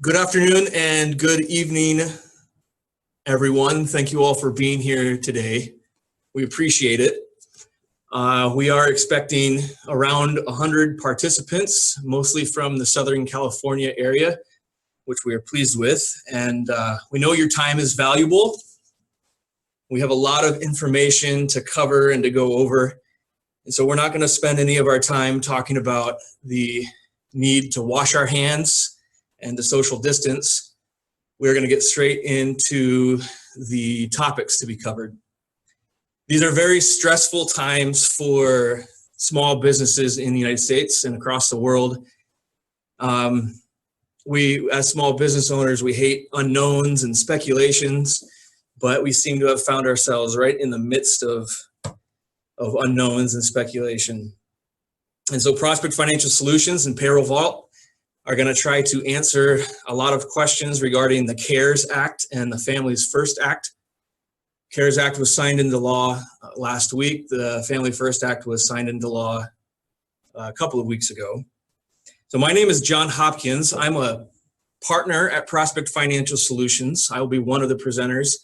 Good afternoon and good evening, everyone. Thank you all for being here today. We appreciate it. We are expecting around 100 participants, mostly from the Southern California area, which we are pleased with. And we know your time is valuable. We have a lot of information to cover and to go over. And so we're not going to spend any of our time talking about the need to wash our hands and the social distance. We're going to get straight into the topics to be covered. These are very stressful times for small businesses in the United States and across the world. We, as small business owners, we hate unknowns and speculations, but we seem to have found ourselves right in the midst of unknowns and speculation. And so Prospect Financial Solutions and Payroll Vault are going to try to answer a lot of questions regarding the CARES Act and the Families First Act. CARES Act was signed into law last week. The Family First Act was signed into law a couple of weeks ago. So my name is John Hopkins. I'm a partner at Prospect Financial Solutions. I will be one of the presenters.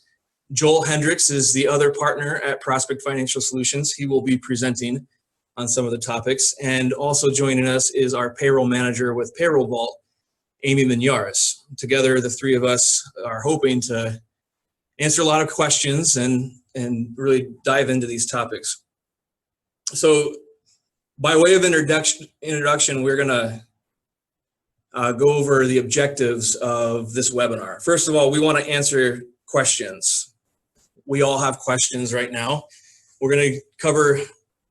Joel Hendricks is the other partner at Prospect Financial Solutions. He will be presenting on some of the topics. And also joining us is our payroll manager with Payroll Vault, Amy Minares. Together, the three of us are hoping to answer a lot of questions and really dive into these topics. So by way of introduction, we're gonna go over the objectives of this webinar. First of all, we wanna answer questions. We all have questions right now. We're gonna cover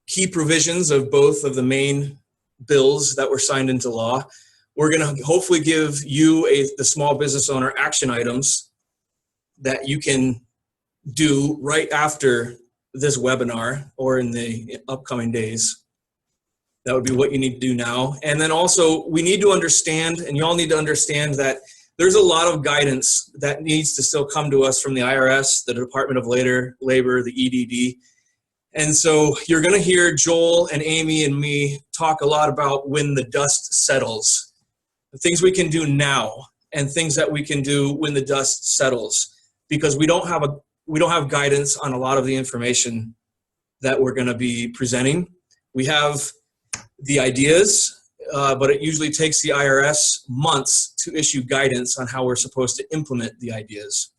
key provisions of both of the main bills that were signed into law. We're going to hopefully give you, the small business owner, action items that you can do right after this webinar or in the upcoming days. That would be what you need to do now. And then also, we need to understand, and you all need to understand, that there's a lot of guidance that needs to still come to us from the IRS, the Department of Labor, the EDD. And so you're going to hear Joel and Amy and me talk a lot about when the dust settles, the things we can do now and things that we can do when the dust settles, because we don't have guidance on a lot of the information that we're going to be presenting. We have the ideas, but it usually takes the IRS months to issue guidance on how we're supposed to implement the ideas.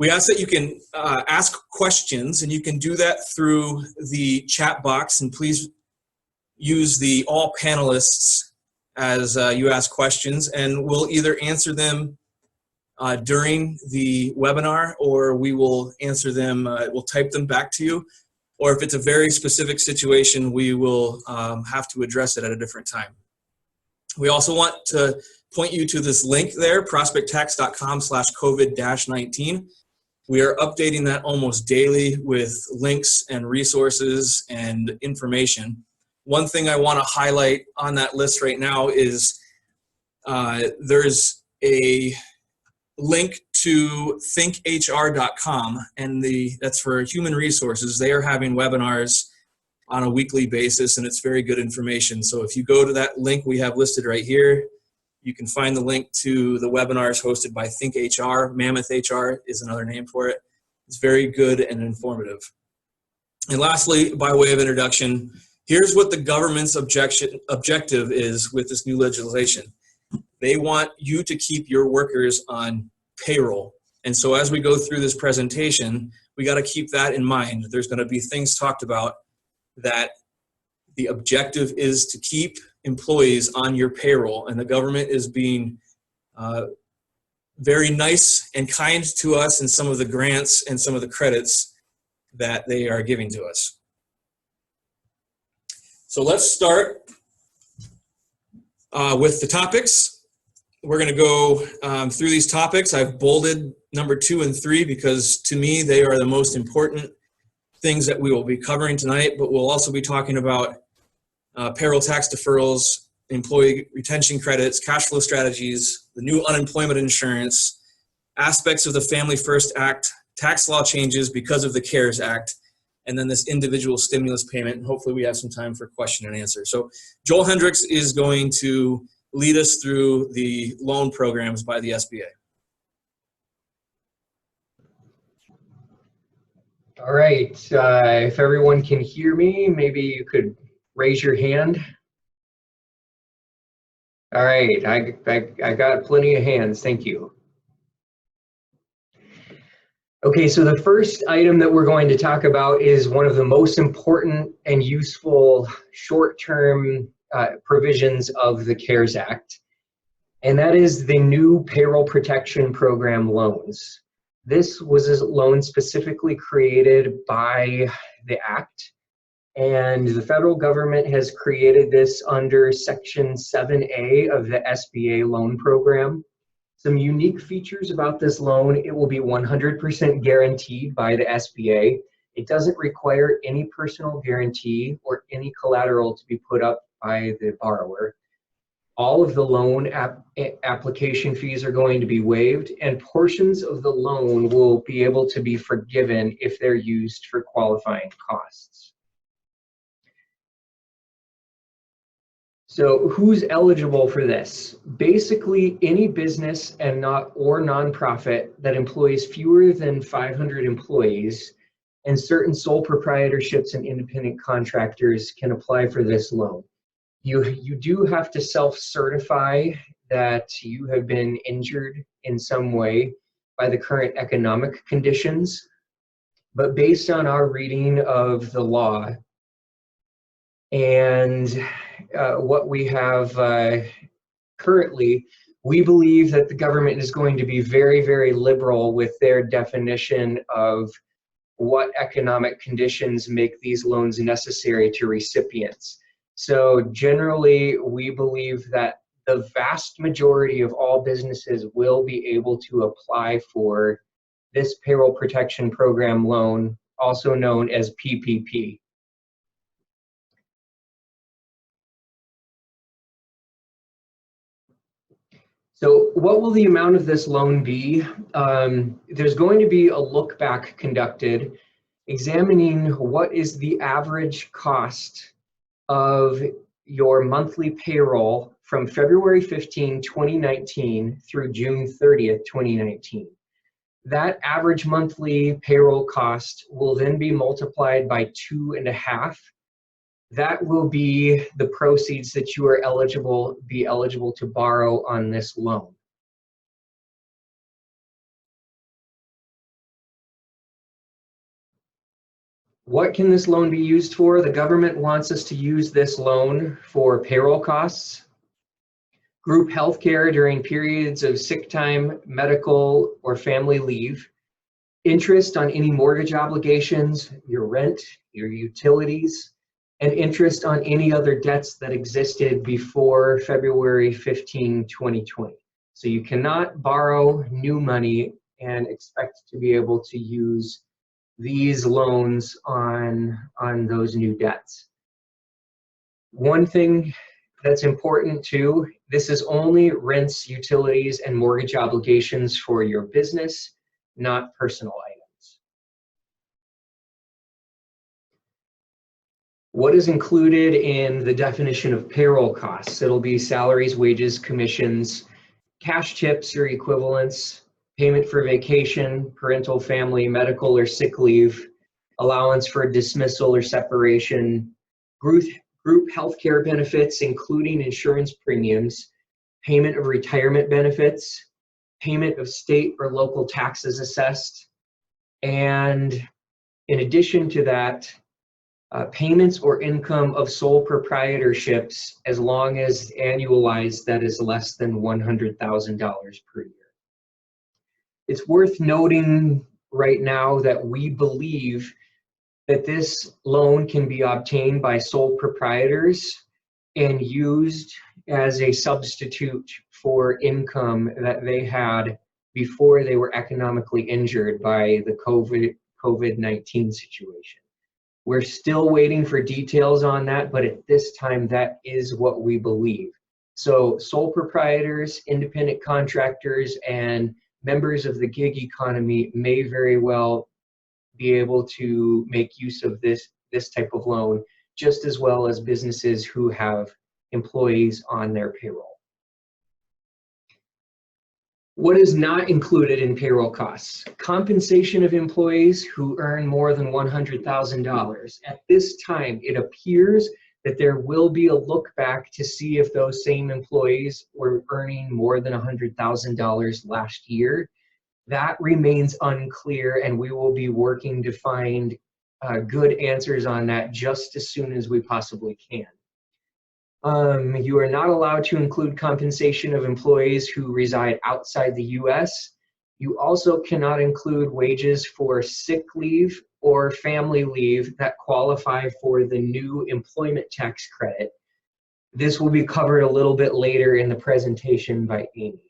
We ask that you can ask questions, and you can do that through the chat box, and please use the all panelists as you ask questions, and we'll either answer them during the webinar, or we will answer them, we'll type them back to you, or if it's a very specific situation, we will have to address it at a different time. We also want to point you to this link there, prospecttax.com/COVID-19. We are updating that almost daily with links and resources and information. One thing I want to highlight on that list right now is there's a link to thinkhr.com, and that's for human resources. They are having webinars on a weekly basis, and it's very good information. So if you go to that link we have listed right here, you can find the link to the webinars hosted by ThinkHR. Mammoth HR is another name for it. It's very good and informative. And lastly, by way of introduction, here's what the government's objective is with this new legislation. They want you to keep your workers on payroll. And so as we go through this presentation, we got to keep that in mind. There's going to be things talked about that the objective is to keep employees on your payroll, and the government is being very nice and kind to us in some of the grants and some of the credits that they are giving to us. So let's start with the topics. We're going to go through these topics. I've bolded number 2 and 3 because to me they are the most important things that we will be covering tonight, but we'll also be talking about payroll tax deferrals, employee retention credits, cash flow strategies, the new unemployment insurance, aspects of the Family First Act, tax law changes because of the CARES Act, and then this individual stimulus payment. And hopefully we have some time for question and answer. So Joel Hendricks is going to lead us through the loan programs by the SBA. All right, if everyone can hear me, maybe you could raise your hand. All right, I got plenty of hands, thank you. Okay, so the first item that we're going to talk about is one of the most important and useful short-term provisions of the CARES Act, and that is the new Payroll Protection Program loans. This was a loan specifically created by the Act, and the federal government has created this under Section 7A of the SBA loan program. Some unique features about this loan: it will be 100% guaranteed by the SBA. It doesn't require any personal guarantee or any collateral to be put up by the borrower. All of the loan application fees are going to be waived, and portions of the loan will be able to be forgiven if they're used for qualifying costs. So who's eligible for this? Basically, any business and nonprofit that employs fewer than 500 employees, and certain sole proprietorships and independent contractors can apply for this loan. You do have to self-certify that you have been injured in some way by the current economic conditions, but based on our reading of the law and what we have currently, we believe that the government is going to be very, very liberal with their definition of what economic conditions make these loans necessary to recipients. So generally, we believe that the vast majority of all businesses will be able to apply for this Payroll Protection Program loan, also known as PPP. So what will the amount of this loan be? There's going to be a look back conducted examining what is the average cost of your monthly payroll from February 15, 2019 through June 30th, 2019. That average monthly payroll cost will then be multiplied by 2.5. That will be the proceeds that you are eligible to borrow on this loan. What can this loan be used for? The government wants us to use this loan for payroll costs, group health care during periods of sick time, medical, or family leave, interest on any mortgage obligations, your rent, your utilities, and interest on any other debts that existed before February 15, 2020. So you cannot borrow new money and expect to be able to use these loans on those new debts. One thing that's important too, this is only rents, utilities, and mortgage obligations for your business, not personal items. What is included in the definition of payroll costs? It'll be salaries, wages, commissions, cash tips or equivalents, payment for vacation, parental, family, medical or sick leave, allowance for dismissal or separation, group healthcare benefits, including insurance premiums, payment of retirement benefits, payment of state or local taxes assessed, and in addition to that, payments or income of sole proprietorships, as long as annualized that is less than $100,000 per year. It's worth noting right now that we believe that this loan can be obtained by sole proprietors and used as a substitute for income that they had before they were economically injured by the COVID-19 situation. We're still waiting for details on that, but at this time, that is what we believe. So sole proprietors, independent contractors, and members of the gig economy may very well be able to make use of this type of loan, just as well as businesses who have employees on their payroll. What is not included in payroll costs? Compensation of employees who earn more than $100,000. At this time, it appears that there will be a look back to see if those same employees were earning more than $100,000 last year. That remains unclear, and we will be working to find good answers on that just as soon as we possibly can. You are not allowed to include compensation of employees who reside outside the US. You also cannot include wages for sick leave or family leave that qualify for the new employment tax credit. This will be covered a little bit later in the presentation by Amy.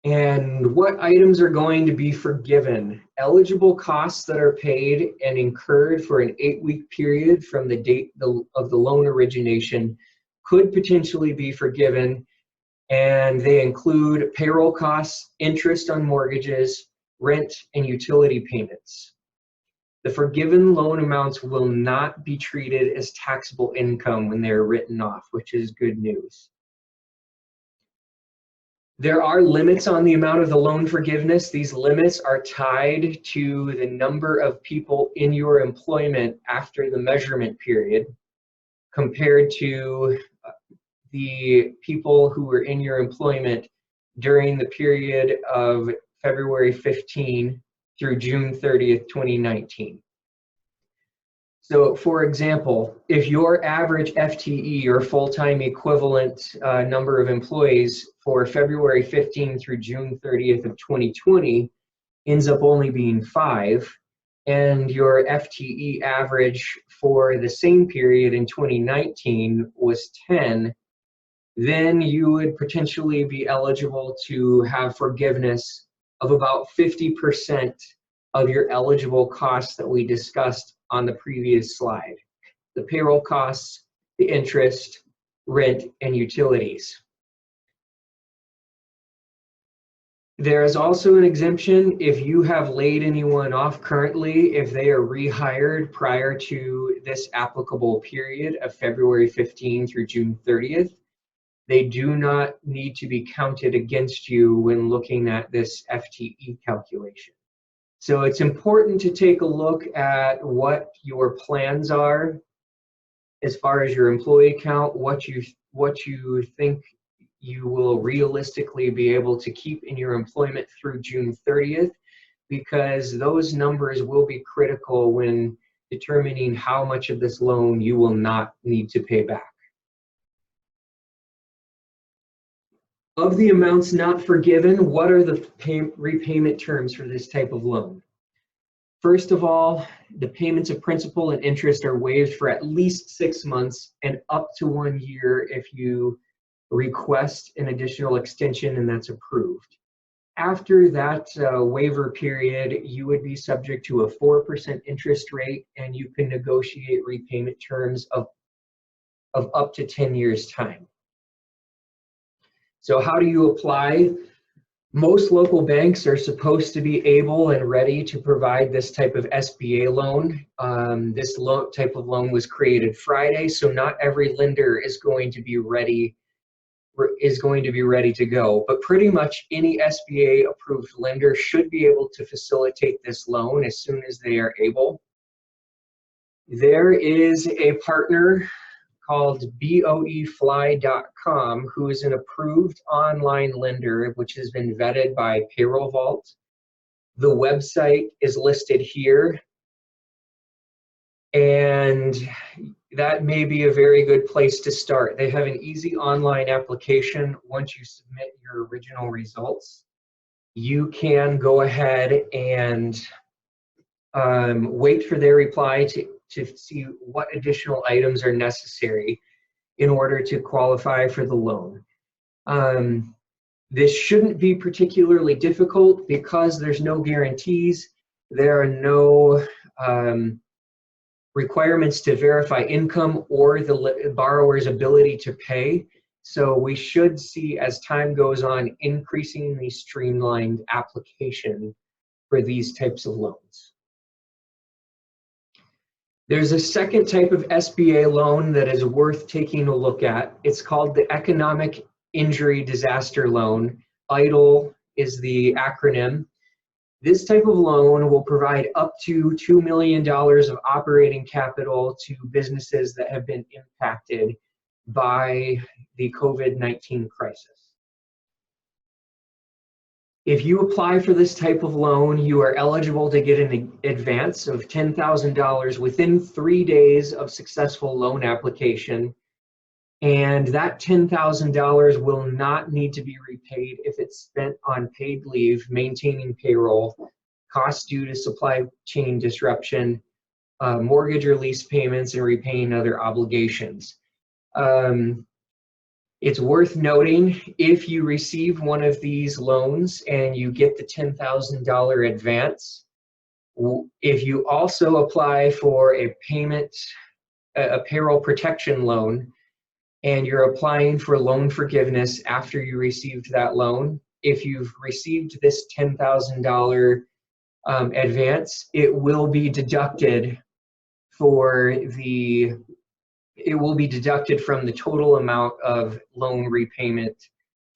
And what items are going to be forgiven? Eligible costs that are paid and incurred for an 8-week period from the date of the loan origination could potentially be forgiven, and they include payroll costs, interest on mortgages, rent, and utility payments. The forgiven loan amounts will not be treated as taxable income when they're written off, which is good news. There are limits on the amount of the loan forgiveness. These limits are tied to the number of people in your employment after the measurement period compared to the people who were in your employment during the period of February 15 through June 30th, 2019. So for example, if your average FTE or full-time equivalent number of employees for February 15 through June 30th of 2020 ends up only being 5, and your FTE average for the same period in 2019 was 10, then you would potentially be eligible to have forgiveness of about 50% of your eligible costs that we discussed on the previous slide: the payroll costs, the interest, rent, and utilities. There is also an exemption if you have laid anyone off currently, if they are rehired prior to this applicable period of February 15 through June 30th. They do not need to be counted against you when looking at this FTE calculation. So it's important to take a look at what your plans are as far as your employee count, what you think you will realistically be able to keep in your employment through June 30th, because those numbers will be critical when determining how much of this loan you will not need to pay back. Of the amounts not forgiven, what are the repayment terms for this type of loan? First of all, the payments of principal and interest are waived for at least 6 months and up to 1 year if you request an additional extension and that's approved. After that waiver period, you would be subject to a 4% interest rate, and you can negotiate repayment terms of up to 10 years' time. So how do you apply? Most local banks are supposed to be able and ready to provide this type of SBA loan. This type of loan was created Friday, so not every lender is going to be ready to go. But pretty much any SBA approved lender should be able to facilitate this loan as soon as they are able. There is a partner called boefly.com, who is an approved online lender which has been vetted by Payroll Vault. The website is listed here, and that may be a very good place to start. They have an easy online application. Once you submit your original results, you can go ahead and wait for their reply to see what additional items are necessary in order to qualify for the loan. This shouldn't be particularly difficult because there's no guarantees. There are no requirements to verify income or the borrower's ability to pay. So we should see, as time goes on, increasingly streamlined application for these types of loans. There's a second type of SBA loan that is worth taking a look at. It's called the Economic injury disaster loan. EIDL is the acronym. This type of loan will provide up to $2 million of operating capital to businesses that have been impacted by the COVID-19 crisis. If you apply for this type of loan, you are eligible to get an advance of $10,000 within 3 days of successful loan application. And that $10,000 will not need to be repaid if it's spent on paid leave, maintaining payroll, costs due to supply chain disruption, mortgage or lease payments, and repaying other obligations. It's worth noting, if you receive one of these loans and you get the $10,000 advance, if you also apply for a payroll protection loan, and you're applying for loan forgiveness after you received that loan, if you've received this $10,000 advance, it will be deducted from the total amount of loan repayment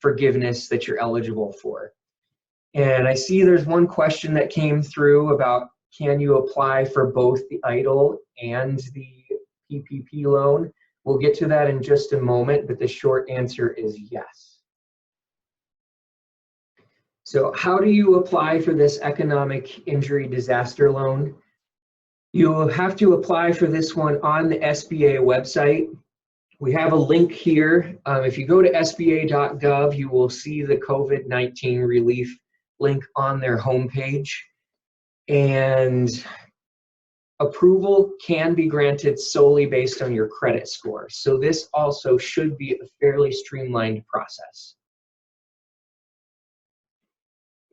forgiveness that you're eligible for. And I see there's one question that came through about, can you apply for both the EIDL and the PPP loan? We'll get to that in just a moment, but the short answer is yes. So how do you apply for this economic injury disaster loan? You'll have to apply for this one on the SBA website. We have a link here. If you go to sba.gov, you will see the COVID-19 relief link on their homepage. And approval can be granted solely based on your credit score. So this also should be a fairly streamlined process.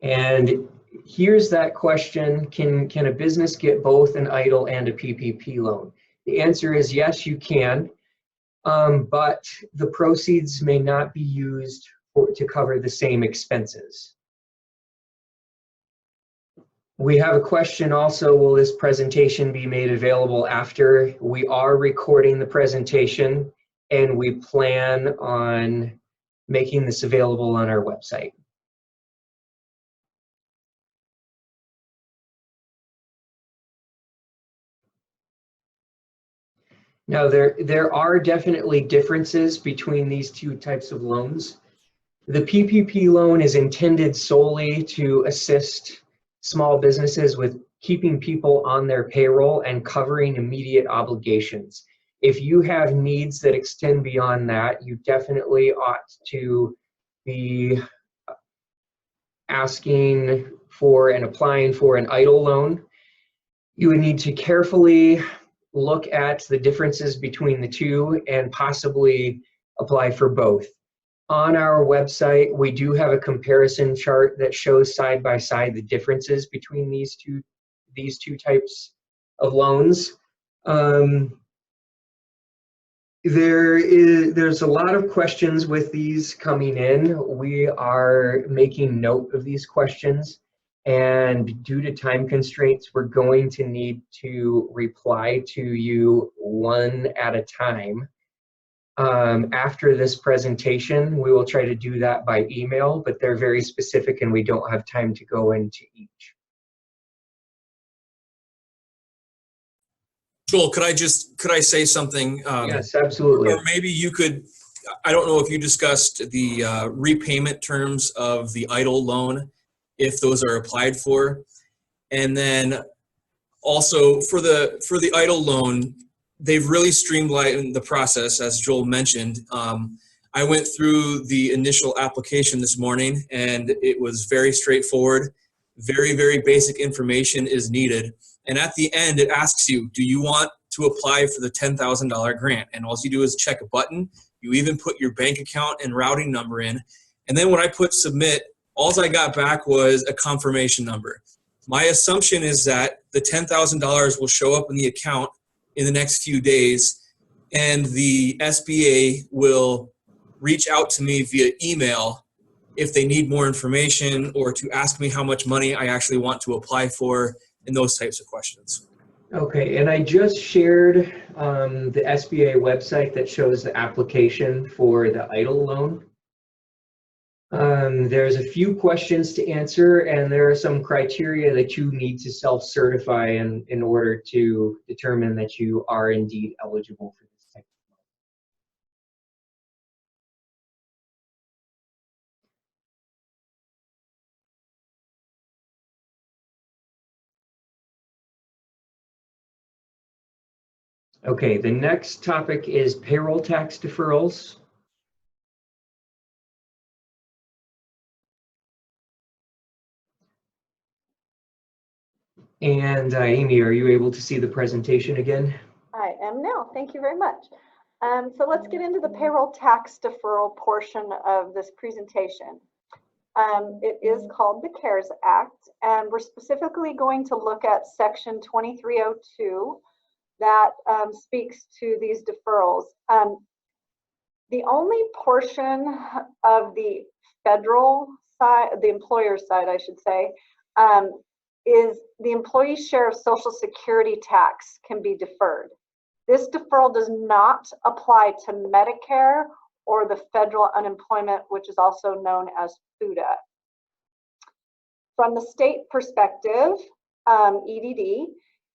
And here's that question, can a business get both an EIDL and a PPP loan? The answer is yes, you can, but the proceeds may not be used to cover the same expenses. We have a question also, will this presentation be made available after? We are recording the presentation and we plan on making this available on our website. Now, there are definitely differences between these two types of loans. The PPP loan is intended solely to assist small businesses with keeping people on their payroll and covering immediate obligations. If you have needs that extend beyond that, you definitely ought to be asking for and applying for an EIDL loan. You would need to carefully look at the differences between the two and possibly apply for both. On our website, we do have a comparison chart that shows side by side the differences between these two types of loans. There's a lot of questions with these coming in. We are making note of these questions, and due to time constraints, we're going to need to reply to you one at a time. After this presentation, we will try to do that by email, but they're very specific and we don't have time to go into each. Joel, could I say something? Yes, absolutely. Or maybe you could, I don't know if you discussed the repayment terms of the EIDL loan, if those are applied for. And then also for the EIDL loan, they've really streamlined the process, as Joel mentioned. I went through the initial application this morning and it was very straightforward. Very, very basic information is needed. And at the end, it asks you, do you want to apply for the $10,000 grant? And all you do is check a button. You even put your bank account and routing number in. And then when I put submit, all I got back was a confirmation number. My assumption is that the $10,000 will show up in the account in the next few days, and the SBA will reach out to me via email if they need more information or to ask me how much money I actually want to apply for and those types of questions. Okay, and I just shared the SBA website that shows the application for the EIDL loan. There's a few questions to answer, and there are some criteria that you need to self-certify in order to determine that you are indeed eligible for this type of loan. Okay, the next topic is payroll tax deferrals. And Amy, are you able to see the presentation again? I am now. Thank you very much. So let's get into the payroll tax deferral portion of this presentation. It is called the CARES Act, and we're specifically going to look at Section 2302 that speaks to these deferrals. The only portion of the federal side, the employer side, I should say, is the employee's share of Social Security tax can be deferred. This deferral does not apply to Medicare or the federal unemployment, which is also known as FUTA. From the state perspective, EDD,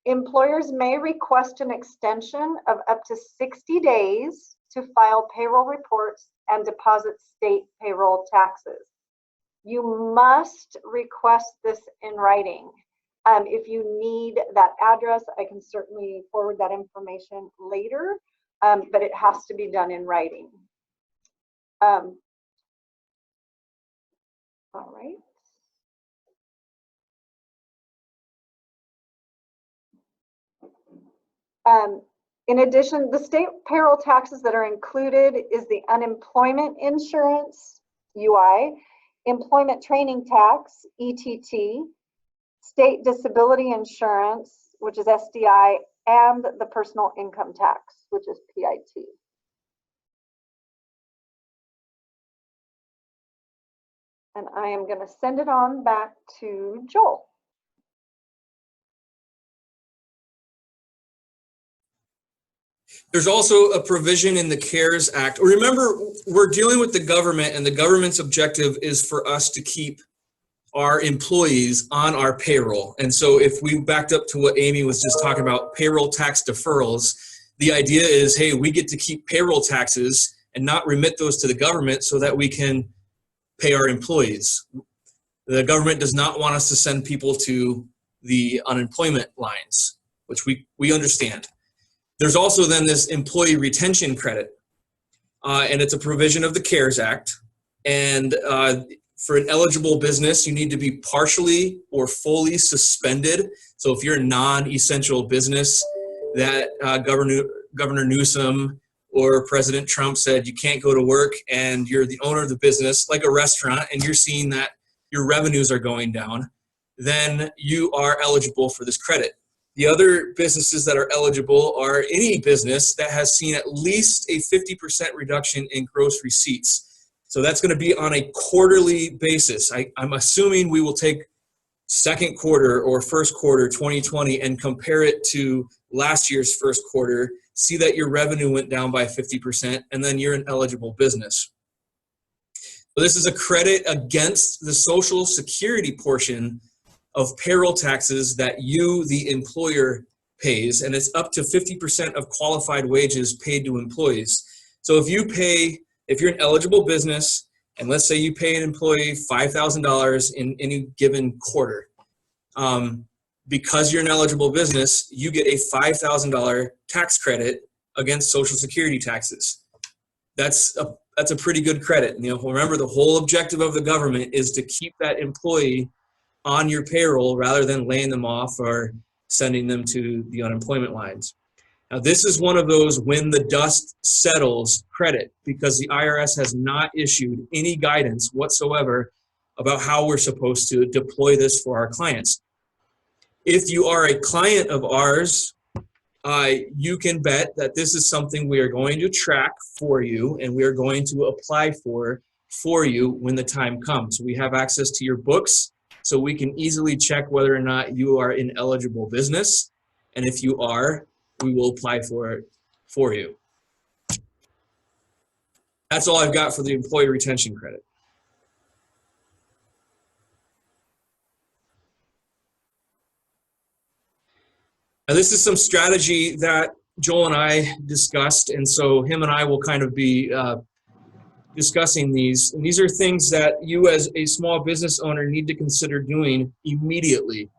employers may request an extension of up to 60 days to file payroll reports and deposit state payroll taxes. You must request this in writing. If you need that address, I can certainly forward that information later, but it has to be done in writing. All right. In addition, the state payroll taxes that are included is the unemployment insurance, UI, employment training tax, ETT, state disability insurance, which is SDI, and the personal income tax, which is PIT. And I am going to send it on back to Joel. There's also a provision in the CARES Act. Remember, we're dealing with the government, and the government's objective is for us to keep our employees on our payroll. And so if we backed up to what Amy was just talking about, payroll tax deferrals, the idea is, hey, we get to keep payroll taxes and not remit those to the government so that we can pay our employees. The government does not want us to send people to the unemployment lines, which we understand. There's also then this employee retention credit, and it's a provision of the CARES Act. And for an eligible business, you need to be partially or fully suspended. So if you're a non-essential business, that Governor Newsom or President Trump said you can't go to work, and you're the owner of the business, like a restaurant, and you're seeing that your revenues are going down, then you are eligible for this credit. The other businesses that are eligible are any business that has seen at least a 50% reduction in gross receipts. So that's going to be on a quarterly basis. I'm assuming we will take second quarter or first quarter 2020 and compare it to last year's first quarter, see that your revenue went down by 50%, and then you're an eligible business. So this is a credit against the Social Security portion of payroll taxes that you, the employer, pays, and it's up to 50% of qualified wages paid to employees. So if you're an eligible business, and let's say you pay an employee $5,000 in any given quarter, because you're an eligible business, you get a $5,000 tax credit against Social Security taxes. That's a pretty good credit. Remember, the whole objective of the government is to keep that employee on your payroll rather than laying them off or sending them to the unemployment lines. Now, this is one of those when the dust settles credit, because the IRS has not issued any guidance whatsoever about how we're supposed to deploy this for our clients. If you are a client of ours, you can bet that this is something we are going to track for you, and we are going to apply for you when the time comes. We have access to your books, so we can easily check whether or not you are an eligible business. And if you are, we will apply for it for you. That's all I've got for the employee retention credit. Now, this is some strategy that Joel and I discussed, and so him and I will kind of be discussing these. And these are things that you as a small business owner need to consider doing immediately.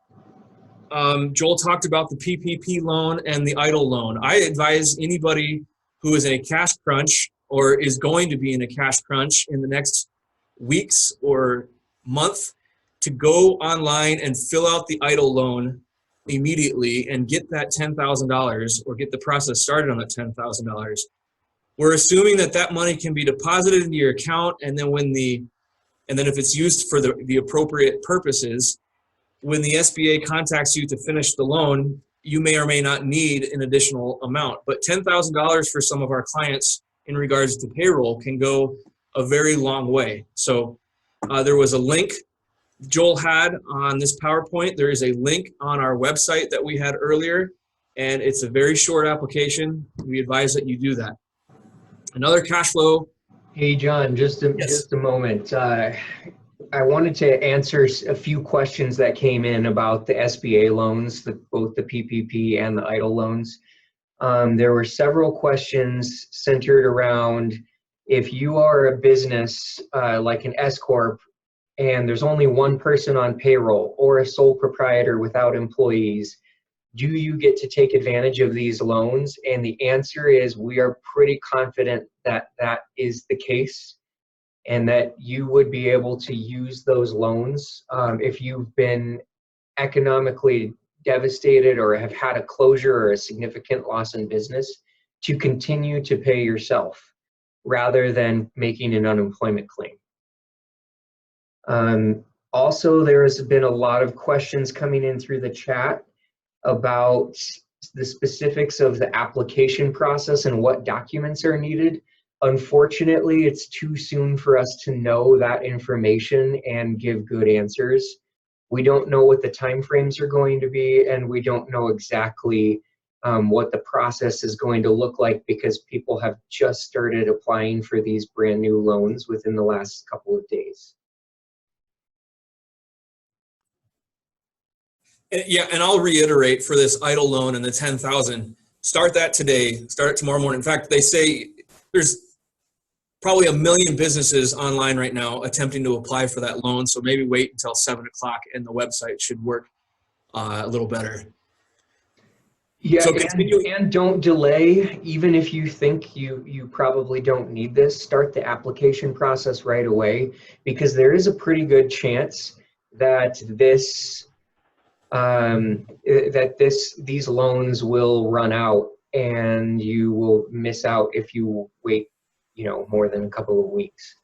Joel talked about the PPP loan and the EIDL loan. I advise anybody who is in a cash crunch or is going to be in a cash crunch in the next weeks or month to go online and fill out the EIDL loan immediately and get that $10,000 or get the process started on that $10,000. We're assuming that that money can be deposited into your account, and then if it's used for the appropriate purposes, when the SBA contacts you to finish the loan, you may or may not need an additional amount. But $10,000 for some of our clients in regards to payroll can go a very long way. So there was a link Joel had on this PowerPoint. There is a link on our website that we had earlier, and it's a very short application. We advise that you do that. Another cash flow. Hey, John, just a moment. I wanted to answer a few questions that came in about the SBA loans, both the PPP and the EIDL loans. There were several questions centered around if you are a business like an S-Corp and there's only one person on payroll or a sole proprietor without employees, do you get to take advantage of these loans? And the answer is we are pretty confident that that is the case, and that you would be able to use those loans if you've been economically devastated or have had a closure or a significant loss in business, to continue to pay yourself rather than making an unemployment claim. Also, there's been a lot of questions coming in through the chat about the specifics of the application process and what documents are needed. Unfortunately, it's too soon for us to know that information and give good answers. We don't know what the timeframes are going to be, and we don't know exactly what the process is going to look like, because people have just started applying for these brand new loans within the last couple of days. Yeah, and I'll reiterate for this EIDL loan and the $10,000, start that today, start it tomorrow morning. In fact, they say there's probably 1 million businesses online right now attempting to apply for that loan. So maybe wait until 7 o'clock and the website should work a little better. Yeah, so and don't delay. Even if you think you probably don't need this, start the application process right away, because there is a pretty good chance that these loans will run out and you will miss out if you wait more than a couple of weeks.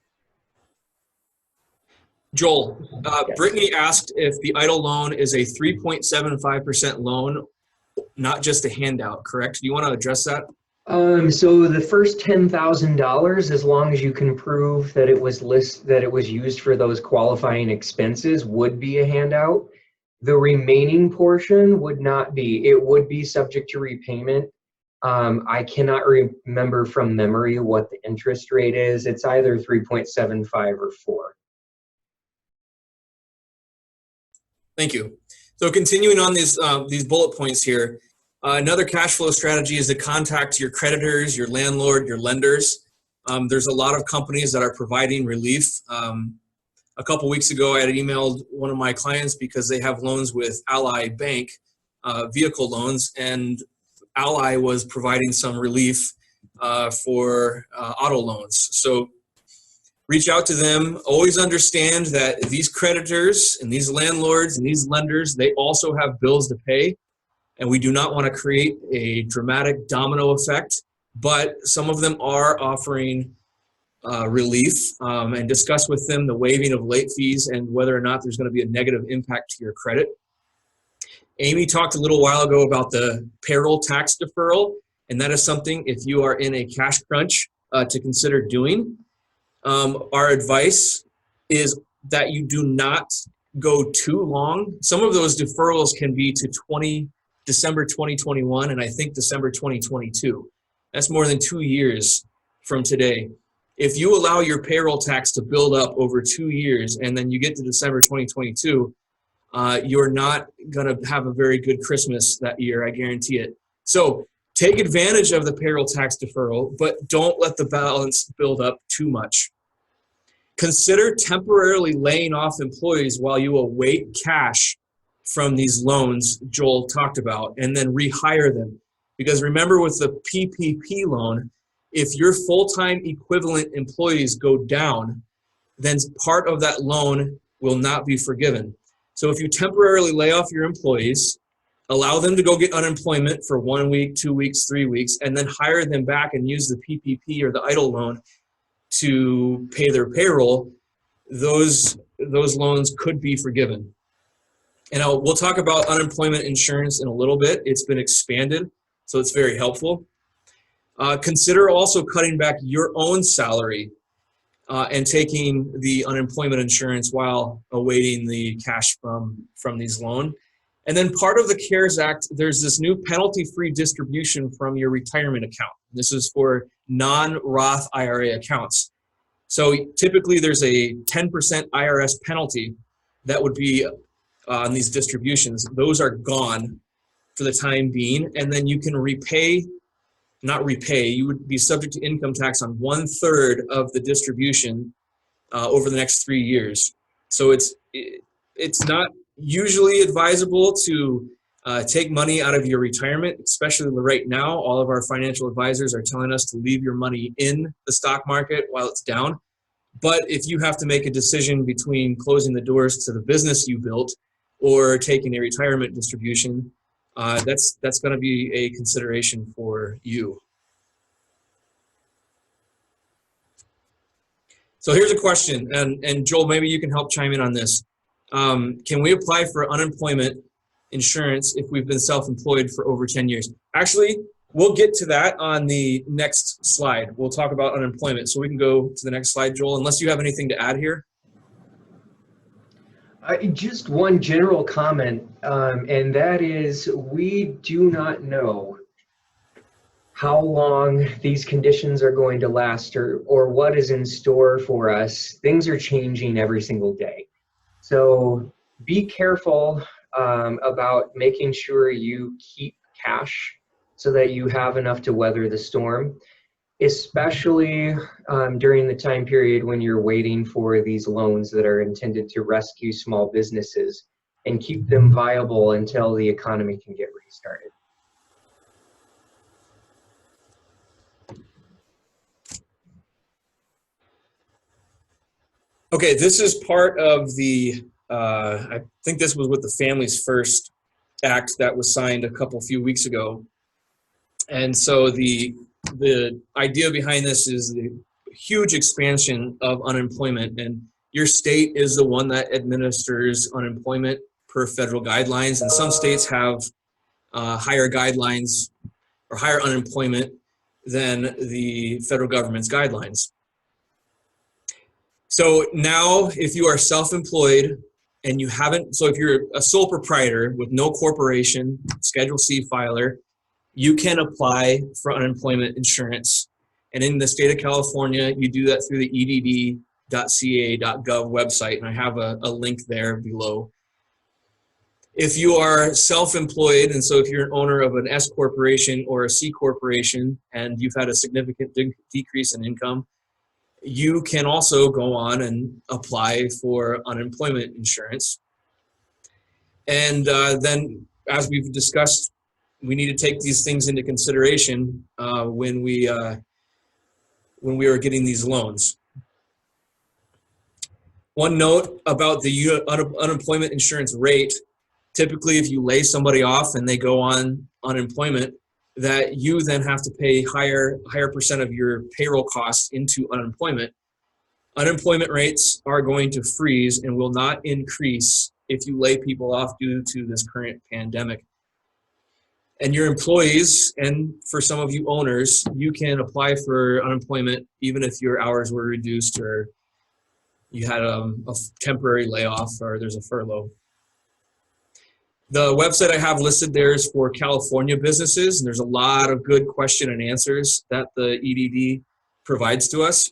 Joel, Yes. Brittany asked if the EIDL loan is a 3.75% loan, not just a handout, correct? Do you want to address that? So the first $10,000, as long as you can prove that it was used for those qualifying expenses, would be a handout. The remaining portion would not be. It would be subject to repayment. I cannot remember from memory what the interest rate is. It's either 3.75 or 4. Thank you. So continuing on these bullet points here, another cash flow strategy is to contact your creditors, your landlord, your lenders. There's a lot of companies that are providing relief. A couple weeks ago, I had emailed one of my clients because they have loans with Ally Bank, vehicle loans, and Ally was providing some relief for auto loans. So reach out to them. Always understand that these creditors and these landlords and these lenders, they also have bills to pay, and we do not want to create a dramatic domino effect, but some of them are offering relief, and discuss with them the waiving of late fees and whether or not there's going to be a negative impact to your credit. Amy talked a little while ago about the payroll tax deferral, and that is something, if you are in a cash crunch, to consider doing. Our advice is that you do not go too long. Some of those deferrals can be to December 2021 and I think December 2022. That's more than 2 years from today. If you allow your payroll tax to build up over 2 years and then you get to December 2022, you're not going to have a very good Christmas that year, I guarantee it. So take advantage of the payroll tax deferral, but don't let the balance build up too much. Consider temporarily laying off employees while you await cash from these loans Joel talked about, and then rehire them. Because remember, with the PPP loan, if your full-time equivalent employees go down, then part of that loan will not be forgiven. So if you temporarily lay off your employees, allow them to go get unemployment for 1 week, 2 weeks, 3 weeks, and then hire them back and use the PPP or the EIDL loan to pay their payroll, those loans could be forgiven. And we'll talk about unemployment insurance in a little bit. It's been expanded, so it's very helpful. Consider also cutting back your own salary and taking the unemployment insurance while awaiting the cash from these loans. And then part of the CARES Act, there's this new penalty-free distribution from your retirement account. This is for non-Roth IRA accounts. So typically there's a 10% IRS penalty that would be on these distributions. Those are gone for the time being. And then you can not repay, you would be subject to income tax on 1/3 of the distribution over the next 3 years. So it's not usually advisable to take money out of your retirement, especially right now. All of our financial advisors are telling us to leave your money in the stock market while it's down. But if you have to make a decision between closing the doors to the business you built or taking a retirement distribution, that's going to be a consideration for you. So here's a question, and Joel, maybe you can help chime in on this. Can we apply for unemployment insurance if we've been self-employed for over 10 years? Actually, we'll get to that on the next slide. We'll talk about unemployment. So we can go to the next slide, Joel, unless you have anything to add here. Just one general comment, and that is we do not know how long these conditions are going to last or what is in store for us. Things are changing every single day. So be careful about making sure you keep cash so that you have enough to weather the storm, especially during the time period when you're waiting for these loans that are intended to rescue small businesses and keep them viable until the economy can get restarted. Okay, this is part of the, I think this was with the Families First Act that was signed a few weeks ago. And so the idea behind this is the huge expansion of unemployment, and your state is the one that administers unemployment per federal guidelines, and some states have higher guidelines or higher unemployment than the federal government's guidelines. So now if you are self-employed and you haven't, so if you're a sole proprietor with no corporation, Schedule C filer, you can apply for unemployment insurance. And in the state of California, you do that through the edd.ca.gov website, and I have a link there below. If you are self-employed, and so if you're an owner of an S corporation or a C corporation and you've had a significant decrease in income, you can also go on and apply for unemployment insurance. And then, as we've discussed, we need to take these things into consideration when we are getting these loans. One note about the unemployment insurance rate: typically, if you lay somebody off and they go on unemployment, that you then have to pay higher percent of your payroll costs into unemployment. Unemployment rates are going to freeze and will not increase if you lay people off due to this current pandemic. And your employees, and for some of you owners, you can apply for unemployment even if your hours were reduced or you had a temporary layoff or there's a furlough. The website I have listed there is for California businesses, and there's a lot of good question and answers that the EDD provides to us.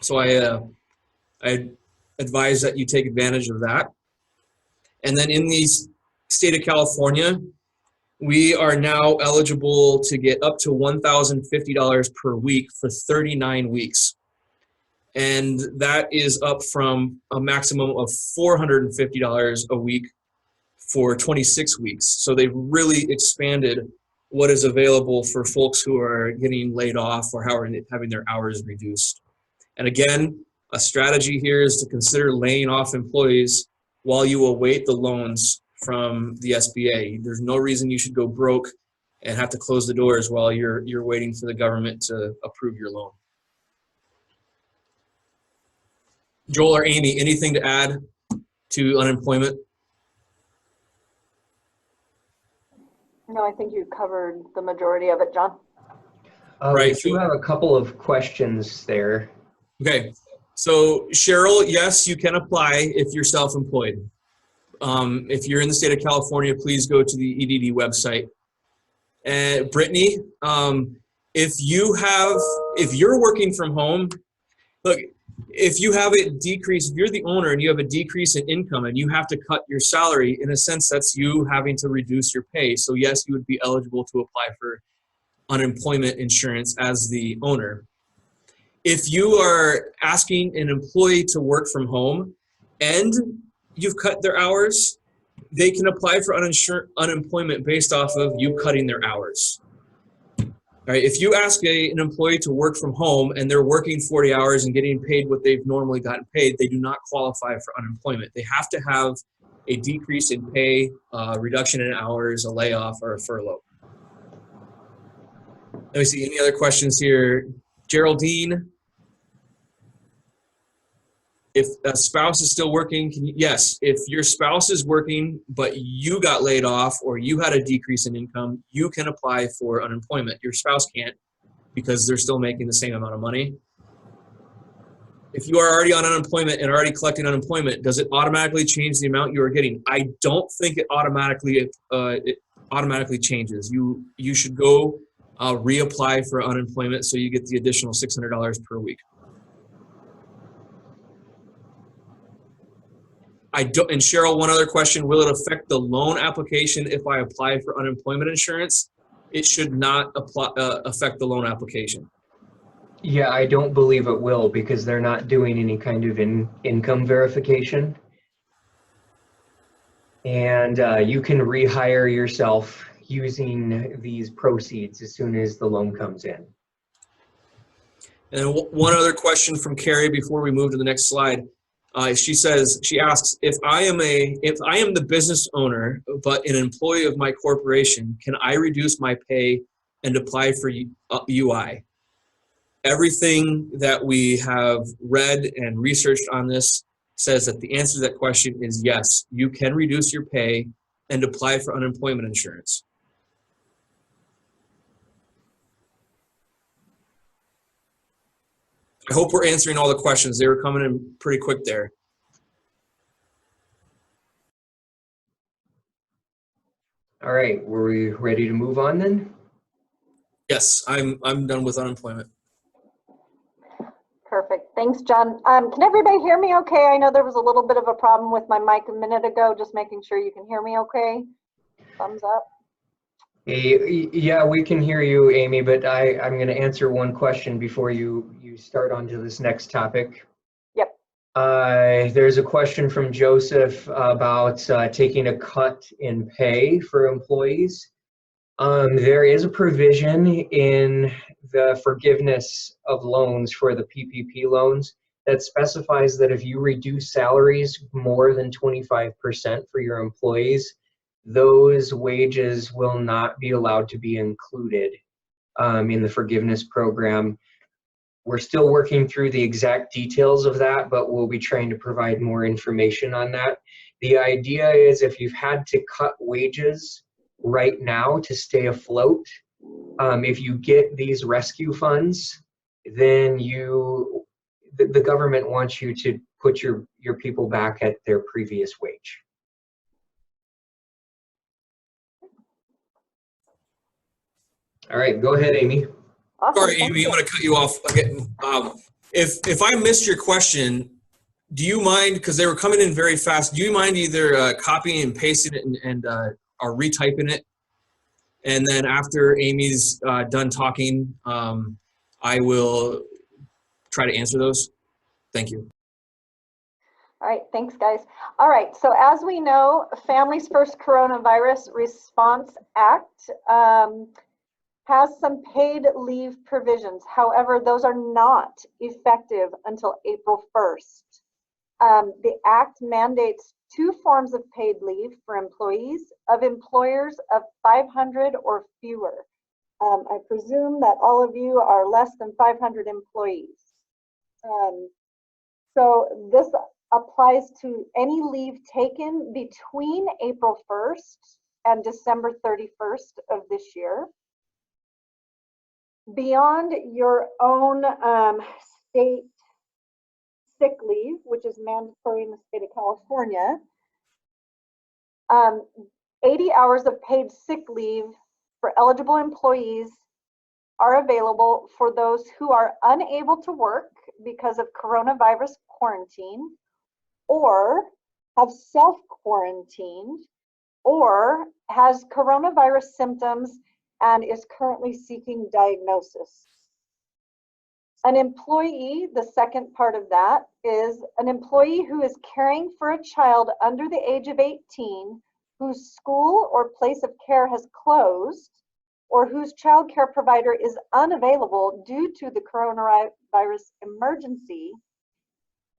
So I advise that you take advantage of that. And then in the state of California, we are now eligible to get up to $1,050 per week for 39 weeks. And that is up from a maximum of $450 a week for 26 weeks. So they've really expanded what is available for folks who are getting laid off or how are having their hours reduced. And again, a strategy here is to consider laying off employees while you await the loans from the SBA. There's no reason you should go broke and have to close the doors while you're waiting for the government to approve your loan. Joel or Amy, anything to add to unemployment? No, I think you covered the majority of it, John. Right. We do have a couple of questions there. Okay. So Cheryl, yes, you can apply if you're self-employed. If you're in the state of California, please go to the EDD website. And Brittany, if you're working from home, look, if you have a decrease, if you're the owner and you have a decrease in income and you have to cut your salary, in a sense, that's you having to reduce your pay. So yes, you would be eligible to apply for unemployment insurance as the owner. If you are asking an employee to work from home and you've cut their hours, they can apply for unemployment based off of you cutting their hours. All right, if you ask an employee to work from home and they're working 40 hours and getting paid what they've normally gotten paid, they do not qualify for unemployment. They have to have a decrease in pay, reduction in hours, a layoff, or a furlough. Let me see, any other questions here? Geraldine? If a spouse is still working, yes, if your spouse is working, but you got laid off or you had a decrease in income, you can apply for unemployment. Your spouse can't because they're still making the same amount of money. If you are already on unemployment and already collecting unemployment, does it automatically change the amount you are getting? I don't think it automatically changes. You should go reapply for unemployment so you get the additional $600 per week. And Cheryl, one other question, will it affect the loan application if I apply for unemployment insurance? It should not affect the loan application. Yeah, I don't believe it will because they're not doing any kind of income verification. And you can rehire yourself using these proceeds as soon as the loan comes in. And one other question from Carrie before we move to the next slide. She asks, if I am the business owner, but an employee of my corporation, can I reduce my pay and apply for UI? Everything that we have read and researched on this says that the answer to that question is yes, you can reduce your pay and apply for unemployment insurance. I hope we're answering all the questions. They were coming in pretty quick there. All right, were we ready to move on then? Yes, I'm done with unemployment. Perfect. Thanks, John. Can everybody hear me okay? I know there was a little bit of a problem with my mic a minute ago, just making sure you can hear me okay. Thumbs up. Hey, yeah, we can hear you, Amy, but I'm going to answer one question before you start on to this next topic. Yep. There's a question from Joseph about taking a cut in pay for employees. There is a provision in the forgiveness of loans for the PPP loans that specifies that if you reduce salaries more than 25% for your employees, those wages will not be allowed to be included in the forgiveness program. We're still working through the exact details of that, but we'll be trying to provide more information on that. The idea is if you've had to cut wages right now to stay afloat, if you get these rescue funds, then the government wants you to put your people back at their previous wage. All right, go ahead, Amy. Awesome. Sorry, Amy, I'm going to cut you off again. If I missed your question, do you mind, because they were coming in very fast, do you mind either copying and pasting it and or retyping it? And then after Amy's done talking, I will try to answer those. Thank you. All right, thanks, guys. All right, so as we know, Families First Coronavirus Response Act has some paid leave provisions. However, those are not effective until April 1st. The Act mandates 2 forms of paid leave for employees of employers of 500 or fewer. I presume that all of you are less than 500 employees. So this applies to any leave taken between April 1st and December 31st of this year. Beyond your own state sick leave, which is mandatory in the state of California, 80 hours of paid sick leave for eligible employees are available for those who are unable to work because of coronavirus quarantine, or have self-quarantined, or has coronavirus symptoms and is currently seeking diagnosis. An employee, the second part of that, is an employee who is caring for a child under the age of 18 whose school or place of care has closed, or whose child care provider is unavailable due to the coronavirus emergency,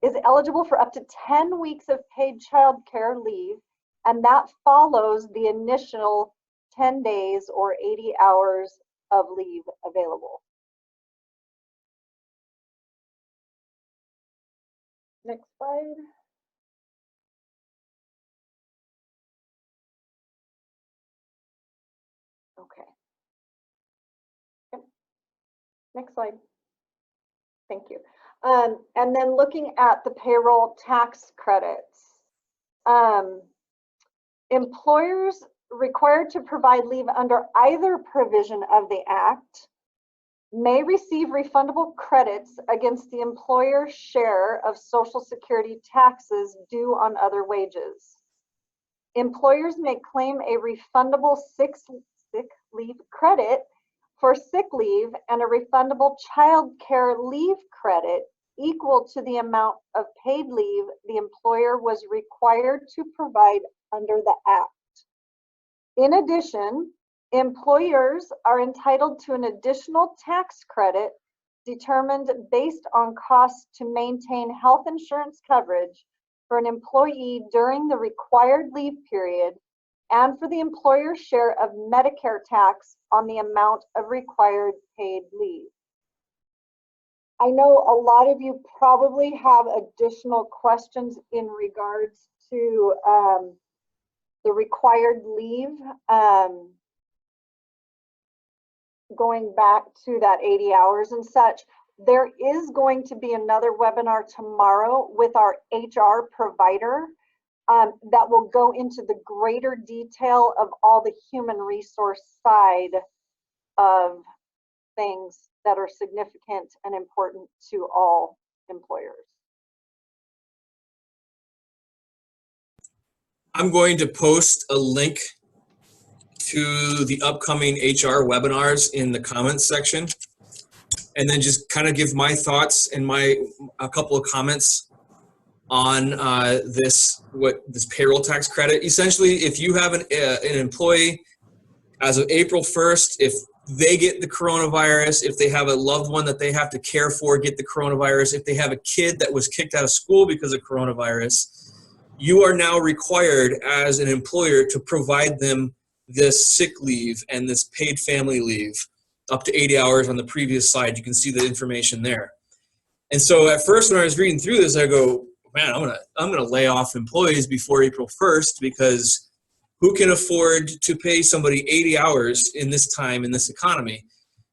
is eligible for up to 10 weeks of paid child care leave, and that follows the initial 10 days or 80 hours of leave available. Next slide. Okay. Yep. Next slide. Thank you. And then looking at the payroll tax credits. Employers required to provide leave under either provision of the Act may receive refundable credits against the employer's share of Social Security taxes due on other wages. Employers may claim a refundable sick leave credit for sick leave and a refundable child care leave credit equal to the amount of paid leave the employer was required to provide under the Act. In addition, employers are entitled to an additional tax credit determined based on costs to maintain health insurance coverage for an employee during the required leave period and for the employer's share of Medicare tax on the amount of required paid leave. I know a lot of you probably have additional questions in regards to the required leave, going back to that 80 hours and such. There is going to be another webinar tomorrow with our HR provider that will go into the greater detail of all the human resource side of things that are significant and important to all employers. I'm going to post a link to the upcoming HR webinars in the comments section, and then just kind of give my thoughts and a couple of comments on this payroll tax credit. Essentially, if you have an employee as of April 1st, if they get the coronavirus, if they have a loved one that they have to care for get the coronavirus, if they have a kid that was kicked out of school because of coronavirus, you are now required as an employer to provide them this sick leave and this paid family leave up to 80 hours. On the previous slide, you can see the information there. And so at first when I was reading through this, I go, man, I'm gonna lay off employees before April 1st, because who can afford to pay somebody 80 hours in this time in this economy?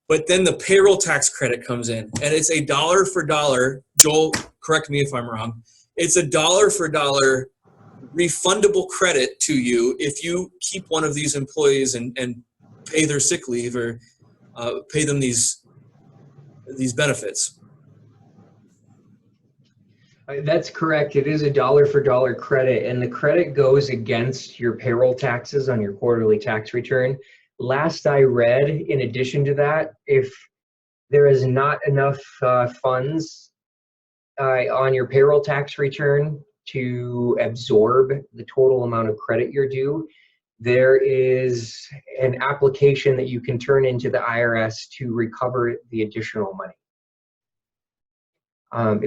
But then the payroll tax credit comes in, and it's a dollar for dollar. Joel, correct me if I'm wrong. It's a dollar for dollar refundable credit to you if you keep one of these employees and pay their sick leave or pay them these benefits. That's correct. It is a dollar for dollar credit, and the credit goes against your payroll taxes on your quarterly tax return. Last I read, in addition to that, if there is not enough funds on your payroll tax return to absorb the total amount of credit you're due, there is an application that you can turn into the IRS to recover the additional money.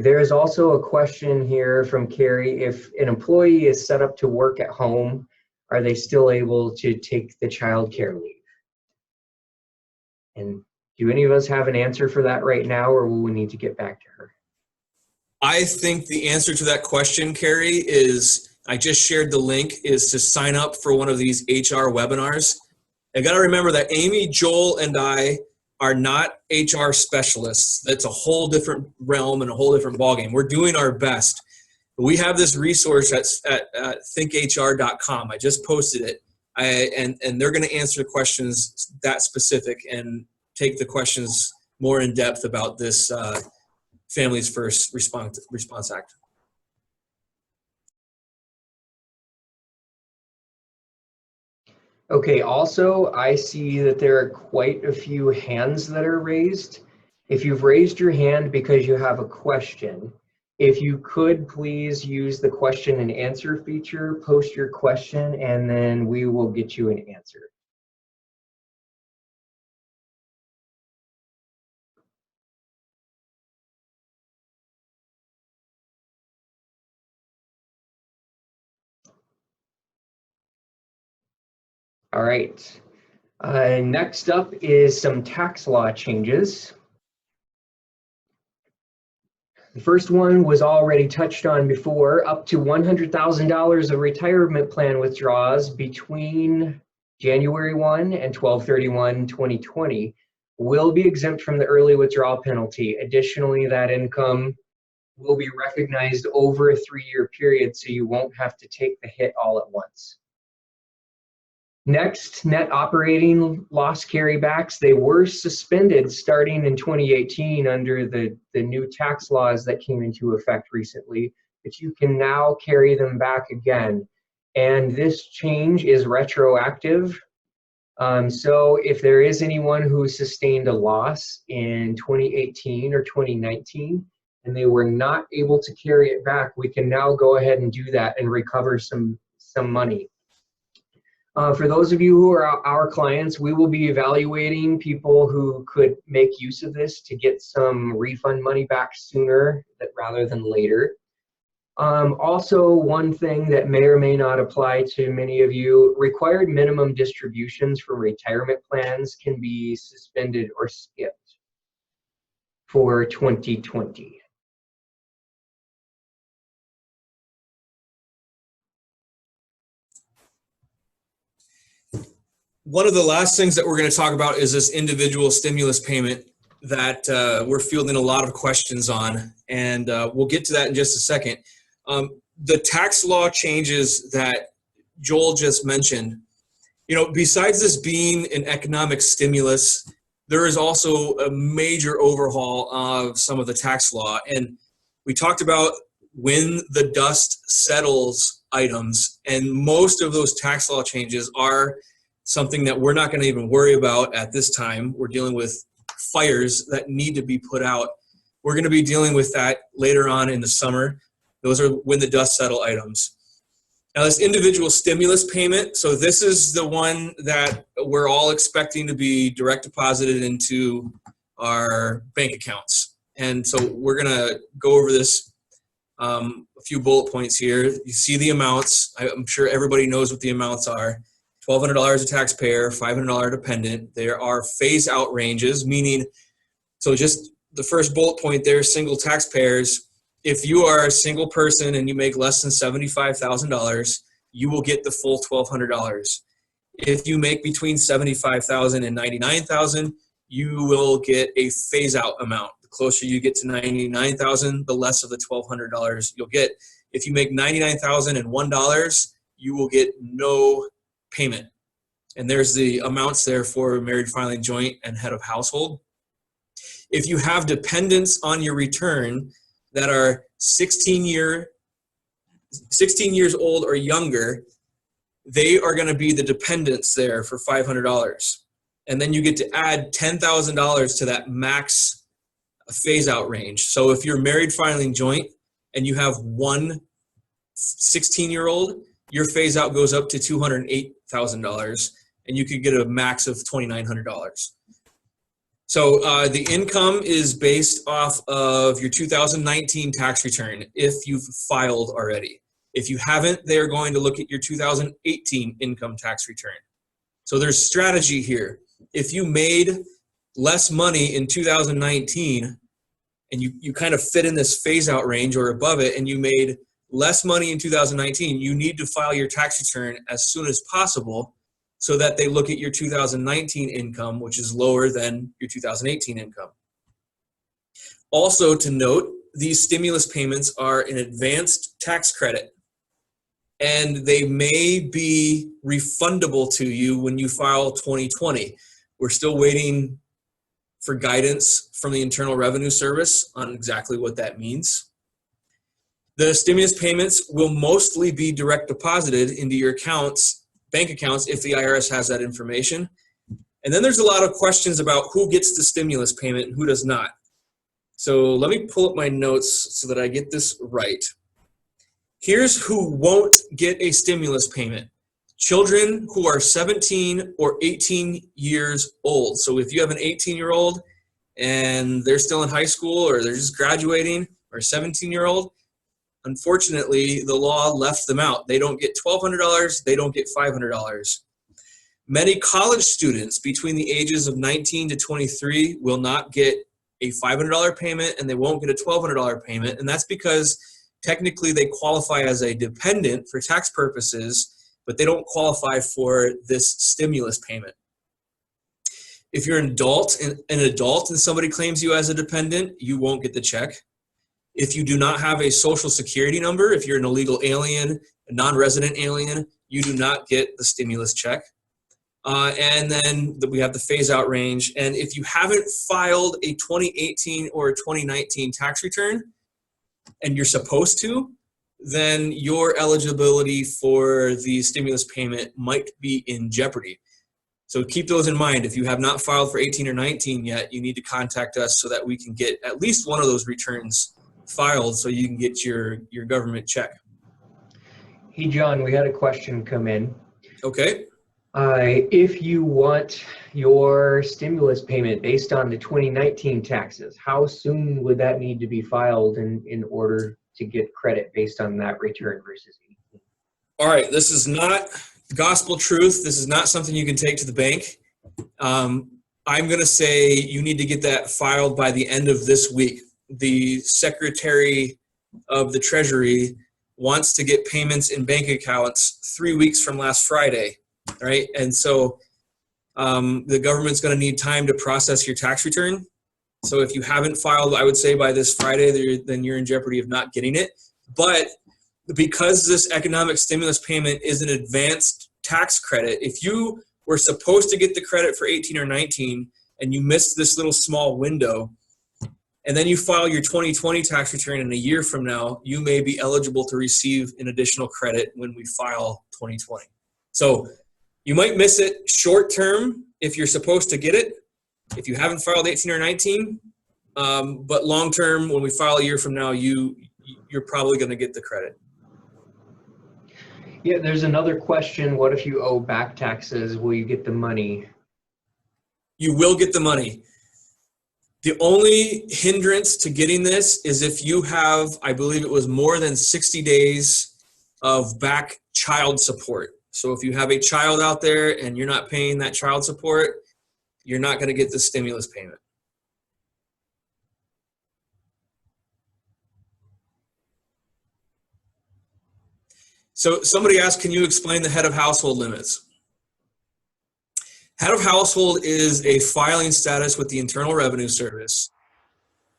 There is also a question here from Carrie. If an employee is set up to work at home, are they still able to take the child care leave? And do any of us have an answer for that right now, or will we need to get back to her? I think the answer to that question, Carrie, is I just shared the link, is to sign up for one of these HR webinars. I got to remember that Amy, Joel, and I are not HR specialists. That's a whole different realm and a whole different ballgame. We're doing our best. We have this resource at thinkhr.com. I just posted it. And they're going to answer questions that specific and take the questions more in depth about this Families First Response Act. Okay, also, I see that there are quite a few hands that are raised. If you've raised your hand because you have a question, if you could please use the question and answer feature, post your question, and then we will get you an answer. All right. Next up is some tax law changes. The first one was already touched on before. Up to $100,000 of retirement plan withdrawals between January 1 and 12/31/2020 will be exempt from the early withdrawal penalty. Additionally, that income will be recognized over a 3-year period, so you won't have to take the hit all at once. Next, net operating loss carrybacks. They were suspended starting in 2018 under the new tax laws that came into effect recently, but you can now carry them back again. And this change is retroactive. So if there is anyone who sustained a loss in 2018 or 2019, and they were not able to carry it back, we can now go ahead and do that and recover some money. For those of you who are our clients, we will be evaluating people who could make use of this to get some refund money back sooner rather than later. Also, one thing that may or may not apply to many of you, required minimum distributions from retirement plans can be suspended or skipped for 2020. One of the last things that we're going to talk about is this individual stimulus payment that we're fielding a lot of questions on, and we'll get to that in just a second. The tax law changes that Joel just mentioned, you know, besides this being an economic stimulus, there is also a major overhaul of some of the tax law. And we talked about when the dust settles items, and most of those tax law changes are something that we're not going to even worry about at this time. We're dealing with fires that need to be put out. We're going to be dealing with that later on in the summer. Those are when the dust settle items. Now, this individual stimulus payment, so this is the one that we're all expecting to be direct deposited into our bank accounts. And so we're going to go over this, a few bullet points here. You see the amounts. I'm sure everybody knows what the amounts are. $1,200 a taxpayer, $500 dependent. There are phase out ranges, meaning, so just the first bullet point there, single taxpayers. If you are a single person and you make less than $75,000, you will get the full $1,200. If you make between $75,000 and $99,000, you will get a phase out amount. The closer you get to $99,000, the less of the $1,200 you'll get. If you make $99,001, you will get no payment. And there's the amounts there for married, filing joint, and head of household. If you have dependents on your return, that are 16 years old or younger, they are going to be the dependents there for $500. And then you get to add $10,000 to that max phase out range. So if you're married filing joint and you have one 16-year-old, your phase out goes up to $208,000 and you could get a max of $2,900. So the income is based off of your 2019 tax return if you've filed already. If you haven't, they're going to look at your 2018 income tax return. So there's strategy here. If you made less money in 2019 and you kind of fit in this phase out range or above it, and you made less money in 2019, you need to file your tax return as soon as possible so that they look at your 2019 income, which is lower than your 2018 income. Also to note, these stimulus payments are an advanced tax credit, and they may be refundable to you when you file 2020. We're still waiting for guidance from the Internal Revenue Service on exactly what that means. The stimulus payments will mostly be direct deposited into your bank accounts, if the IRS has that information. And then there's a lot of questions about who gets the stimulus payment and who does not. So let me pull up my notes so that I get this right. Here's who won't get a stimulus payment. Children who are 17 or 18 years old. So if you have an 18-year-old and they're still in high school or they're just graduating, or a 17-year-old, unfortunately, the law left them out. They don't get $1,200, they don't get $500. Many college students between the ages of 19 to 23 will not get a $500 payment, and they won't get a $1,200 payment, and that's because technically they qualify as a dependent for tax purposes, but they don't qualify for this stimulus payment. If you're an adult and somebody claims you as a dependent, you won't get the check. If you do not have a social security number, if you're an illegal alien, a non-resident alien, you do not get the stimulus check. And then we have the phase out range. And if you haven't filed a 2018 or a 2019 tax return, and you're supposed to, then your eligibility for the stimulus payment might be in jeopardy. So keep those in mind. If you have not filed for 18 or 19 yet, you need to contact us so that we can get at least one of those returns filed so you can get your government check. Hey, John, we had a question come in. Okay. If you want your stimulus payment based on the 2019 taxes, how soon would that need to be filed in order to get credit based on that return versus 18? All right, this is not gospel truth. This is not something you can take to the bank. I'm going to say you need to get that filed by the end of this week. The Secretary of the Treasury wants to get payments in bank accounts 3 weeks from last Friday, right? And so the government's going to need time to process your tax return. So if you haven't filed, I would say by this Friday, then you're in jeopardy of not getting it. But because this economic stimulus payment is an advanced tax credit, if you were supposed to get the credit for 18 or 19 and you missed this little small window, and then you file your 2020 tax return in a year from now, you may be eligible to receive an additional credit when we file 2020. So you might miss it short term if you're supposed to get it, if you haven't filed 18 or 19, but long term, when we file a year from now, you're probably going to get the credit. Yeah, there's another question. What if you owe back taxes? Will you get the money? You will get the money. The only hindrance to getting this is if you have, I believe it was more than 60 days of back child support. So if you have a child out there and you're not paying that child support, you're not going to get the stimulus payment. So somebody asked, can you explain the head of household limits? Head of household is a filing status with the Internal Revenue Service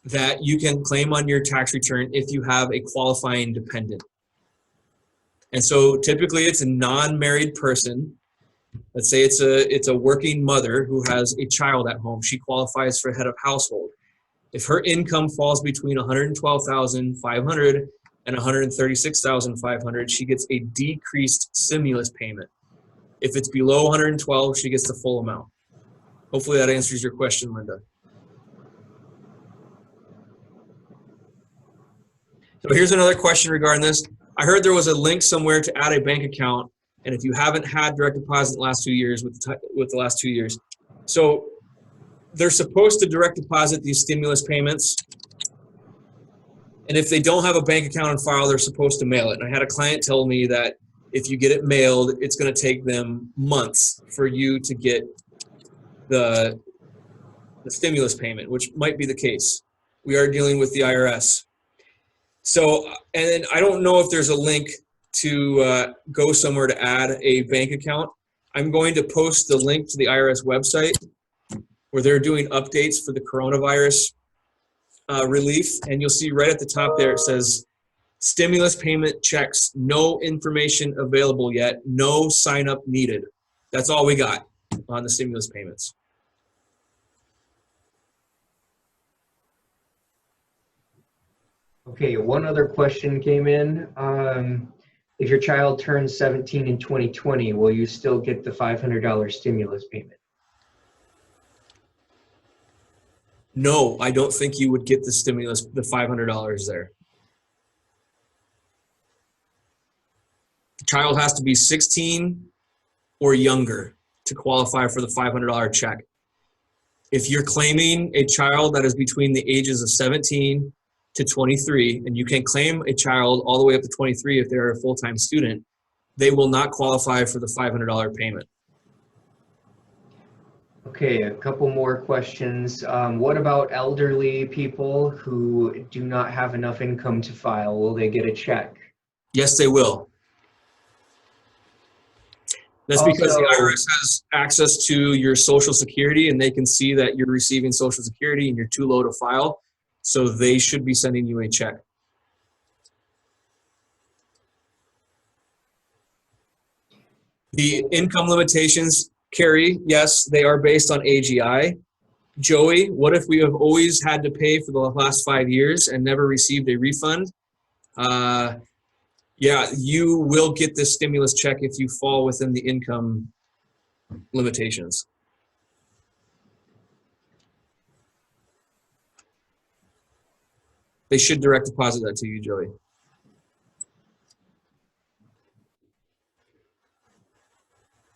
that you can claim on your tax return if you have a qualifying dependent. And so typically it's a non-married person. Let's say it's a working mother who has a child at home. She qualifies for head of household. If her income falls between 112,500 and 136,500, she gets a decreased stimulus payment. If it's below 112, she gets the full amount. Hopefully that answers your question, Linda. So here's another question regarding this. I heard there was a link somewhere to add a bank account, and if you haven't had direct deposit in the last 2 years, with the last 2 years, so they're supposed to direct deposit these stimulus payments, and if they don't have a bank account on file, they're supposed to mail it. And I had a client tell me that if you get it mailed, it's going to take them months for you to get the stimulus payment, which might be the case. We are dealing with the IRS. So, and then I don't know if there's a link to go somewhere to add a bank account. I'm going to post the link to the IRS website where they're doing updates for the coronavirus relief. And you'll see right at the top there, it says stimulus payment checks, no information available yet, no sign up needed. That's all we got on the stimulus payments. Okay, one other question came in. If your child turns 17 in 2020, will you still get the $500 stimulus payment? No, I don't think you would get the stimulus, the $500 there. The child has to be 16 or younger to qualify for the $500 check. If you're claiming a child that is between the ages of 17 to 23, and you can claim a child all the way up to 23 if they're a full-time student, they will not qualify for the $500 payment. Okay, a couple more questions. What about elderly people who do not have enough income to file? Will they get a check? Yes, they will. That's because the IRS has access to your Social Security, and they can see that you're receiving Social Security and you're too low to file. So they should be sending you a check. The income limitations, Carrie, yes, they are based on AGI. Joey, what if we have always had to pay for the last 5 years and never received a refund? Yeah, you will get this stimulus check if you fall within the income limitations. They should direct deposit that to you, Joey.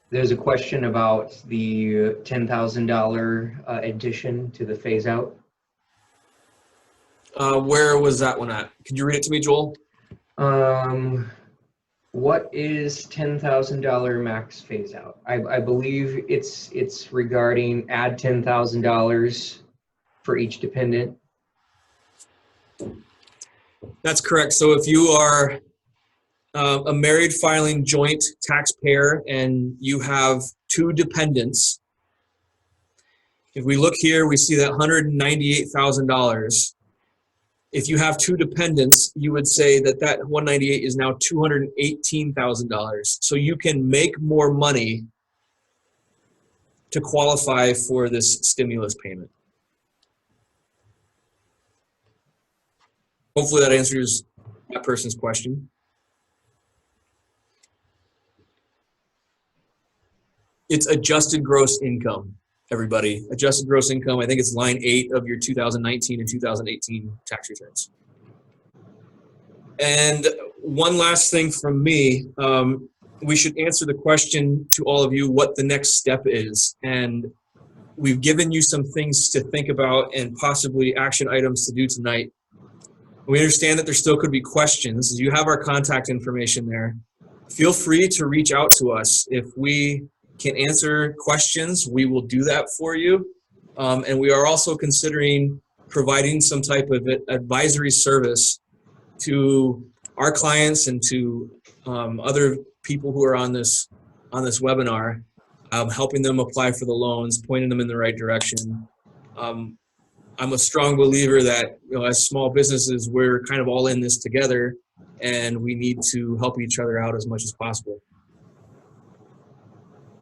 There's a question about the $10,000 addition to the phase out. Where was that one at? Could you read it to me, Joel? What is $10,000 max phase out? I believe it's regarding add $10,000 for each dependent. That's correct. So if you are a married filing joint taxpayer and you have 2 dependents, if we look here, we see that $198,000. If you have 2 dependents, you would say that that 198 is now $218,000. So you can make more money to qualify for this stimulus payment. Hopefully that answers that person's question. It's adjusted gross income, everybody. Adjusted gross income, I think it's line 8 of your 2019 and 2018 tax returns. And one last thing from me, we should answer the question to all of you what the next step is. And we've given you some things to think about and possibly action items to do tonight. We understand that there still could be questions. You have our contact information there. Feel free to reach out to us. If we can answer questions, we will do that for you. And we are also considering providing some type of advisory service to our clients and to other people who are on this webinar, helping them apply for the loans, pointing them in the right direction. I'm a strong believer that, you know, as small businesses, we're kind of all in this together, and we need to help each other out as much as possible.